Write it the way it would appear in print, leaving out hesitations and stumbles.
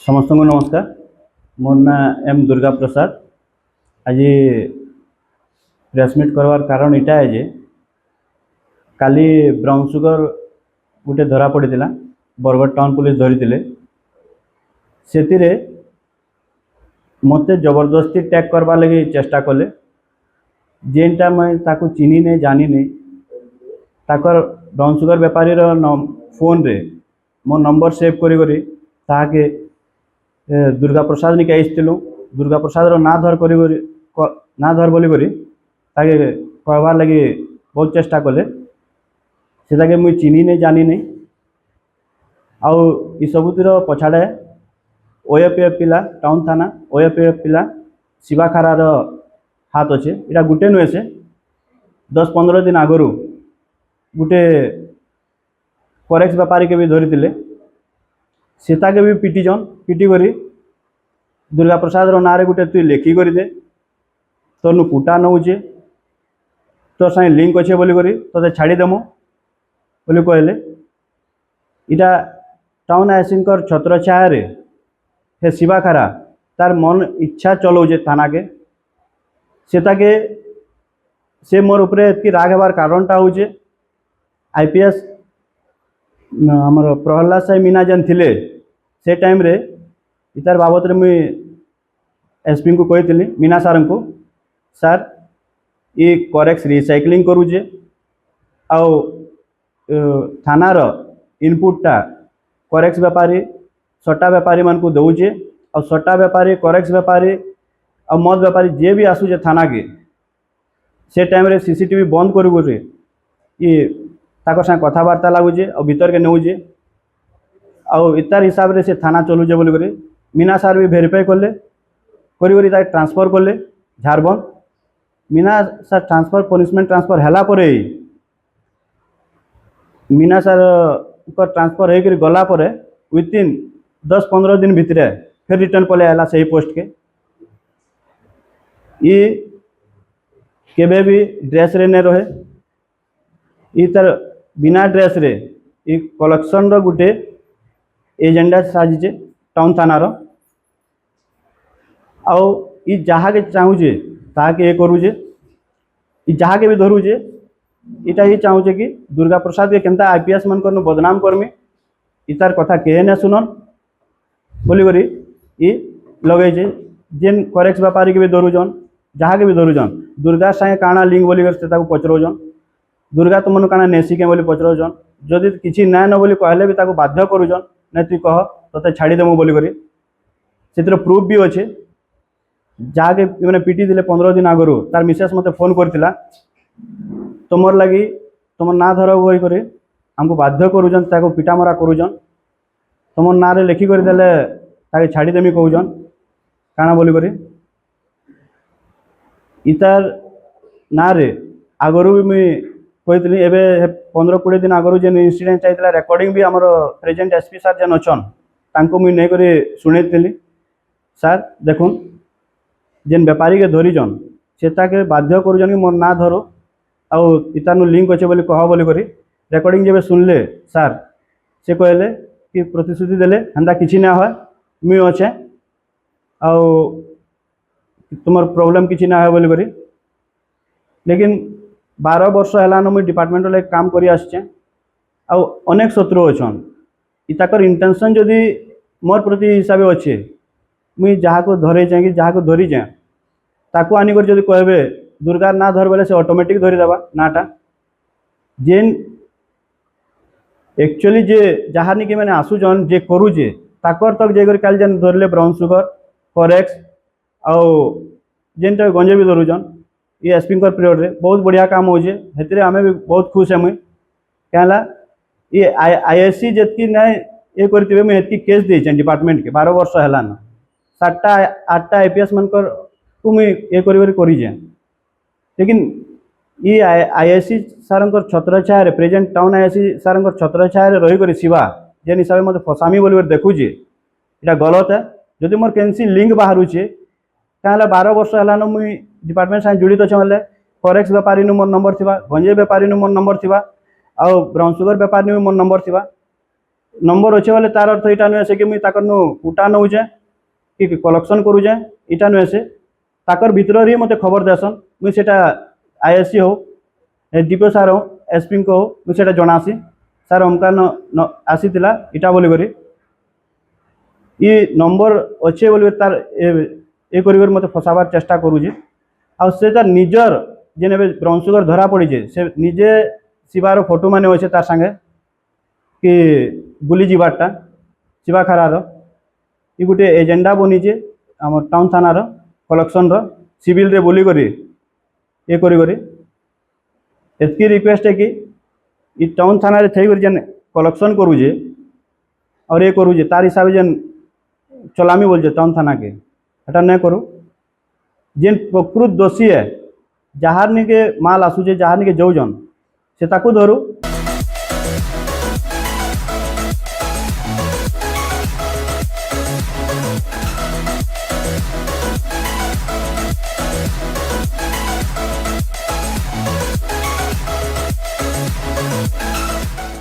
समस्त को नमस्कार। मोर ना एम दुर्गा प्रसाद। आज प्रेसमिट करवार कारण इटा है जे काली ब्राउन सुगर गोटे धरा पड़ा बरगढ़ टाउन पुलिस धरी से मत जबरदस्ती टैग करवा लगी चेष्टा कले जेनटा मैं ताकू चिनी नहीं जानी नहीं ताकर ब्राउन सुगर बेपारी फोन रे मो नंबर सेव करी ताके दुर्गा प्रसाद निके आइलु। दुर्गा प्रसाद ना धर ना धर बोली ताके कहबार लगी बहुत चेष्टा कले से मुई चिनी नहीं जानी नहीं आउ ई सबुतिर पछाड़े ओएपीएफ पिला टाउन थाना ओएपीएफ पिला शिवाखारार हाथ अच्छे। इटा गुटे नुहे से 10-15 दिन आगु गुटे फॉरेक्स व्यापारी के भी धरी सीता के भी पिटीजन पिटी करी दुर्गा प्रसाद रो नारे गुटे तु लेखी कर दे तोर कुटा नौचे तोर साथ लिंक अच्छे बोली तो छाड़देमु बोली कहले। इटा टाउन आईसीकर छत्र छाया हे शिवाखारा तार मन इच्छा चलाऊे थाना के सेताके से मोर उपरे एतकी राग हेबार कारणटा होचे आईपीएस आमर प्रहलाद साई मीना जेन थिले से टाइम रे इतार बाबत रे मुई एसपी को कही मीना सार को सार ये करेक्स रिसाइक्लिंग करुचे आउ थानार इनपुटा करेक्स बेपारी सट्टा बेपारी मान को दौचे और सट्टा बेपारी करेक्स बेपारी और मद बेपारी जे भी आसूचे थाना के से टाइम रे सीसीटीवी बंद कर ये ताकर साथ कथबार्ता लगुचे और भीतर के नौचे और इतार हिसाब रे से थाना चलुचे बोली मीना सार भी भेरीफाई कले कर ट्रांसफर कले झारबंद। मीना सार ट्रांसफर पनिशमेंट ट्रांसफर हैला परे मीना सार को ट्रांसफर होकर गला परे विथिन 10-15 दिन भितर फिर रिटर्न पले आला से पोस्ट के ये केबे भी ड्रेस रे नहीं रहे ये तर बिना ड्रेस रे ये कलेक्शन रो गुटे एजेंडा साजिचे टाउन थानार आउ ये जहाँ के चाहूचे ताके ये करूचे ये जहाँ के भी धरुचे इटा ही चाहूचे कि दुर्गा प्रसाद के केनता आईपीएस मन कर बदनाम करमी इतार कथा कहे न सुनन बोली ये लगे जेन करेक्स व्यापारी के भी धरुजन जहाँ के भी धरुजन दुर्गा सागे काଣା लिंक बोली पचरौजन दुर्गा तुम काଣା नेसी के बोली पचरौजन जदि किसी ना न बोली कहले भी ताको बाध्य करुजन ना तु कह तो छाड़देमु बोली से प्रूफ भी अच्छे जहाँ के मैंने पिटी दिले 15 दिन आगु तार मिसेस मते फोन करथिला तुमर लगी तुम ना धर बही कर हमको बाध्य करुजन ताको पिटामरा करुजन तुम ना रे लिखी कर देले ताके छाड़देमी कहूजन काଣା बोली इतार ना रे आगु भी मुई कही एबे 15-20 दिन आगु जेन इंसिडेंट चाहिए रेकर्डिंग भी आमर प्रेजेंट एसपी सार जेन अच्छन तांको मुई नहीं करी शुणेली सार देखुन जेन व्यापारी के धरीजन से ताके बाध्य करुजन कि मोर ना धरो आउ इतानु लिंक अच्छे बोली कह बोली रेकर्डिंग जब सुनले सार से कहले कि प्रतिश्रुति देले हेन्ता किसी ना है मुई अच्छे आउ तुम प्रॉब्लम किसी ना है बोली लेकिन 12 वर्ष है मुझे डिपार्टमेंट लाइक काम करी आसचे आउ अनेक शत्रु अच्छन इताकर इंटेंशन जदि मोर प्रति हिसाब अच्छे मुई जहाँ को धरे जाए कि जहाँ को धरी जाए ताकू आनिक जब कहबे दुर्गा ना धर बोले से ऑटोमेटिक धरीदेवा नाटा जेन एक्चुअली जे जहाँ निके मैंने आसुजन जे करुचे ताकर तक जाकर काल जेन धरले ब्राउन सुगर फॉरेक्स आउ जेनटा गंजे भी धरुजन ये एसपी पीरियड रे बहुत बढ़िया काम होचे हेतरे आमे भी बहुत खुश है मुई कहला ये आईएससी जतकी नहीं ये करथिबे मुई हेतकी केस देछन डिपार्टमेंट के 12 वर्ष हैला ना 7-8 आईपीएस मनकर तू मुई ये करी जे लेकिन ये आईएससी सारंकर छत्र छाया प्रेजेंट टाउन आईएससी सारंकर छत्र छाया रही कर शिवा जेन हिसाब मत फसामी बोली देखुचे इटा गलत है जदि मोर केनसी लिंक बाहरुचे कहला 12 वर्ष है मुई डिपार्टमेंट साथ जुड़ित अच्छे मतलब फॉरेक्स व्यापारी मोर नंबर थिबा गंजे व्यापारी मोर नंबर थिबा आउ ब्राउन सुगर व्यापारी मोर नंबर थिबा नंबर अच्छे बोले तार अर्थ यहाँ नुहे से कि मुई ताकर नु उठा नौचे कि कलेक्शन करुचे इटा नुहे से ताकर भीतर ही मते खबर देसन मुई सेटा आईएससी हो डीपीओ सार हो एसपी को हो मुई सेटा जनासी सार हमका न आसीतिला इटा बोली करी ये नंबर अच्छे बोली तार ए करी मते फसाबार चेष्टा करूचे आ से तार निजर जेने ब्राउन सुगर धरा पड़ी से निजे शिवार फोटो माने अच्छे तार संगे कि बुली जीवारटा शिवा खारार ये गोटे एजेंडा बनीचे आम टाउन थानार कलेक्शन सिविल रे बोली करी ये करी एतकी रिक्वेस्ट है कि टाउन थाना रे थई जेन कलेक्शन करूजे और ये करूजे तार हिसाब जेन चलामी बोलचे टाउन थाना के एटा नहीं करू जेन प्रकृत दोषी है जहार निके माल आसुचे जहार निके जौजन से ताकू धरू